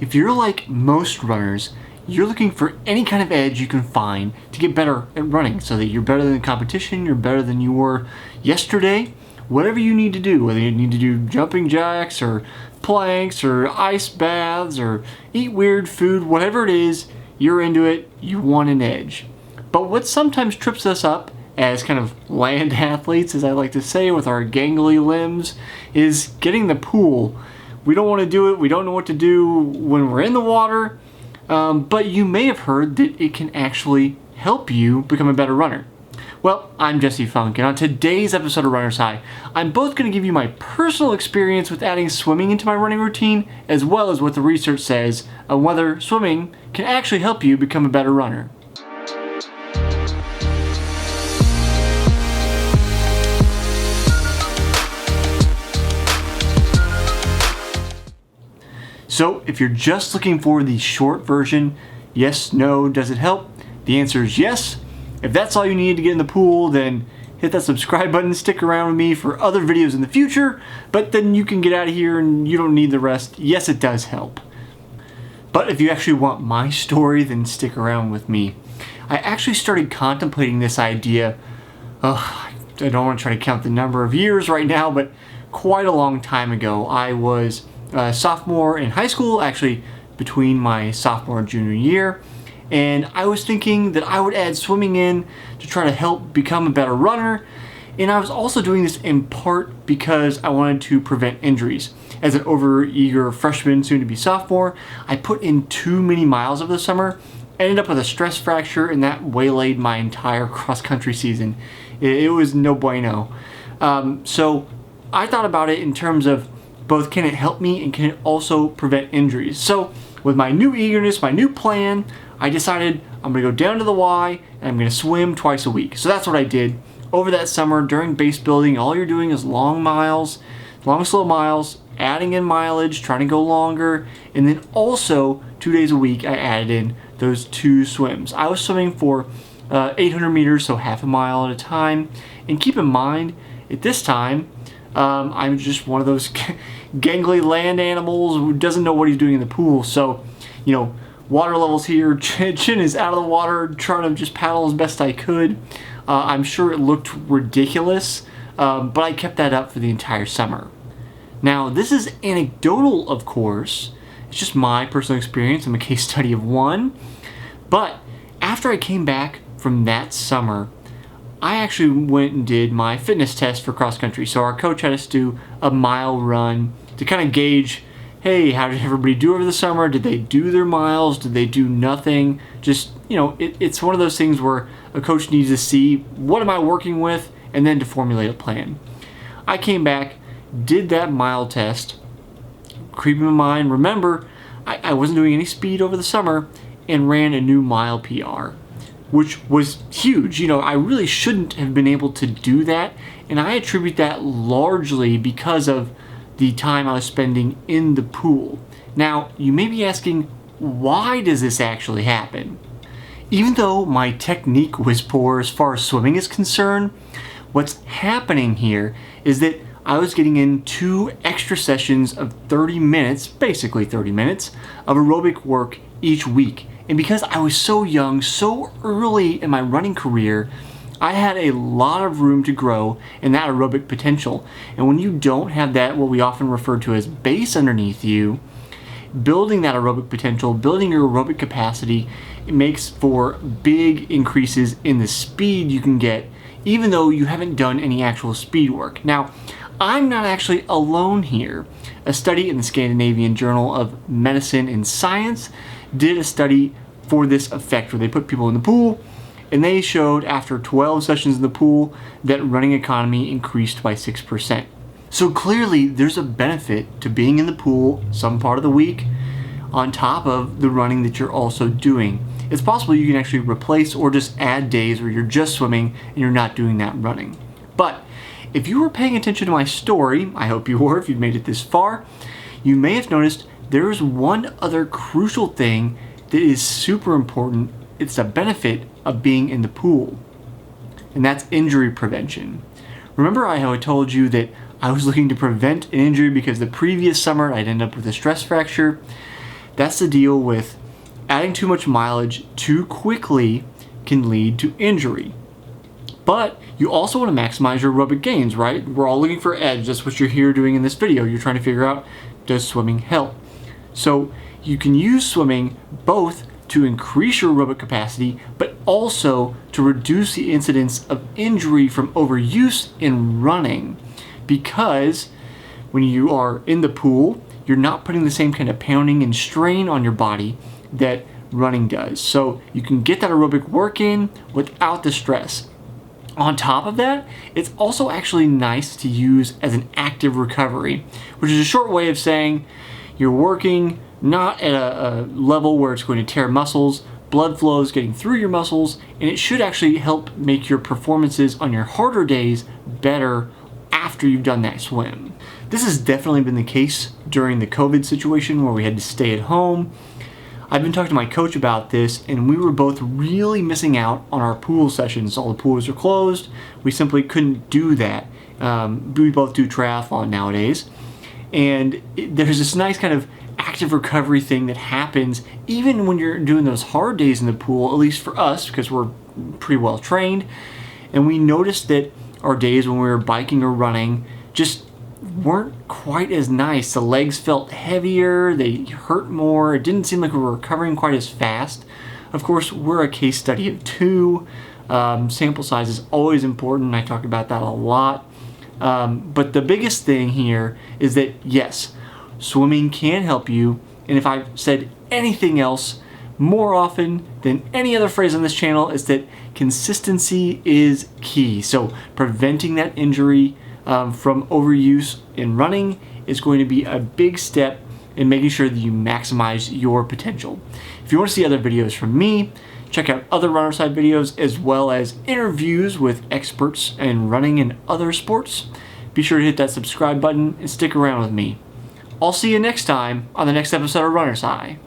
if you're like most runners, you're looking for any kind of edge you can find to get better at running so that you're better than the competition, you're better than you were yesterday. Whatever you need to do, whether you need to do jumping jacks or planks or ice baths or eat weird food, whatever it is, you're into it, you want an edge. But what sometimes trips us up as kind of land athletes, as I like to say, with our gangly limbs, is getting the pool. We don't want to do it, we don't know what to do when we're in the water, but you may have heard that it can actually help you become a better runner. Well, I'm Jesse Funk, and on today's episode of Runner's High, I'm both going to give you my personal experience with adding swimming into my running routine, as well as what the research says on whether swimming can actually help you become a better runner. So, if you're just looking for the short version, yes, no, does it help? The answer is yes. If that's all you need to get in the pool, then hit that subscribe button, stick around with me for other videos in the future, but then you can get out of here and you don't need the rest. Yes, it does help. But if you actually want my story, then stick around with me. I actually started contemplating this idea, I don't want to try to count the number of years right now, but quite a long time ago. I was a sophomore in high school, actually between my sophomore and junior year, and I was thinking that I would add swimming in to try to help become a better runner, and I was also doing this in part because I wanted to prevent injuries. As an over-eager freshman, soon to be sophomore, I put in too many miles over the summer, ended up with a stress fracture, and that waylaid my entire cross-country season. It was no bueno. So I thought about it in terms of both can it help me and can it also prevent injuries. So with my new eagerness, my new plan, I decided I'm going to go down to the Y and I'm going to swim twice a week. So that's what I did over that summer during base building. All you're doing is long slow miles, adding in mileage, trying to go longer, and then also 2 days a week I added in those 2 swims. I was swimming for 800 meters, so half a mile at a time. And keep in mind, at this time, I'm just one of those gangly land animals who doesn't know what he's doing in the pool. So, water levels here, chin is out of the water, trying to just paddle as best I could. I'm sure it looked ridiculous, but I kept that up for the entire summer. Now, this is anecdotal, of course. It's just my personal experience. I'm a case study of one. But after I came back from that summer, I actually went and did my fitness test for cross country. So our coach had us do a mile run to kind of gauge, hey, how did everybody do over the summer? Did they do their miles? Did they do nothing? Just, it's one of those things where a coach needs to see what am I working with and then to formulate a plan. I came back, did that mile test, keeping in mind, remember, I wasn't doing any speed over the summer, and ran a new mile PR, which was huge. I really shouldn't have been able to do that, and I attribute that largely because of the time I was spending in the pool. Now, you may be asking, why does this actually happen? Even though my technique was poor as far as swimming is concerned, what's happening here is that I was getting in 2 extra sessions of 30 minutes, basically 30 minutes, of aerobic work each week. And because I was so young, so early in my running career, I had a lot of room to grow in that aerobic potential. And when you don't have that, what we often refer to as base underneath you, building that aerobic potential, building your aerobic capacity, it makes for big increases in the speed you can get, even though you haven't done any actual speed work. Now, I'm not actually alone here. A study in the Scandinavian Journal of Medicine and Science did a study for this effect where they put people in the pool and they showed after 12 sessions in the pool that running economy increased by 6%. So clearly there's a benefit to being in the pool some part of the week on top of the running that you're also doing. It's possible you can actually replace or just add days where you're just swimming and you're not doing that running. But if you were paying attention to my story, I hope you were if you've made it this far, you may have noticed there is one other crucial thing that is super important. It's the benefit of being in the pool, and that's injury prevention. Remember how I told you that I was looking to prevent an injury because the previous summer I'd end up with a stress fracture? That's the deal with adding too much mileage too quickly can lead to injury. But you also want to maximize your aerobic gains, right? We're all looking for edge. That's what you're here doing in this video. You're trying to figure out, does swimming help? So you can use swimming both to increase your aerobic capacity, but also to reduce the incidence of injury from overuse in running. Because when you are in the pool, you're not putting the same kind of pounding and strain on your body that running does. So you can get that aerobic work in without the stress. On top of that, it's also actually nice to use as an active recovery, which is a short way of saying you're working not at a level where it's going to tear muscles, blood flow is getting through your muscles, and it should actually help make your performances on your harder days better after you've done that swim. This has definitely been the case during the COVID situation where we had to stay at home. I've been talking to my coach about this, and we were both really missing out on our pool sessions. All the pools are closed. We simply couldn't do that. We both do triathlon nowadays. And there's this nice kind of active recovery thing that happens even when you're doing those hard days in the pool, at least for us, because we're pretty well trained. And we noticed that our days when we were biking or running just weren't quite as nice. The legs felt heavier, they hurt more, it didn't seem like we were recovering quite as fast. Of course, we're a case study of 2. Sample size is always important, I talk about that a lot. But the biggest thing here is that yes, swimming can help you, and if I've said anything else more often than any other phrase on this channel, is that consistency is key. So preventing that injury from overuse in running is going to be a big step in making sure that you maximize your potential. If you want to see other videos from me, check out other Runnerside videos as well as interviews with experts in running and other sports. Be sure to hit that subscribe button and stick around with me. I'll see you next time on the next episode of Runner's High.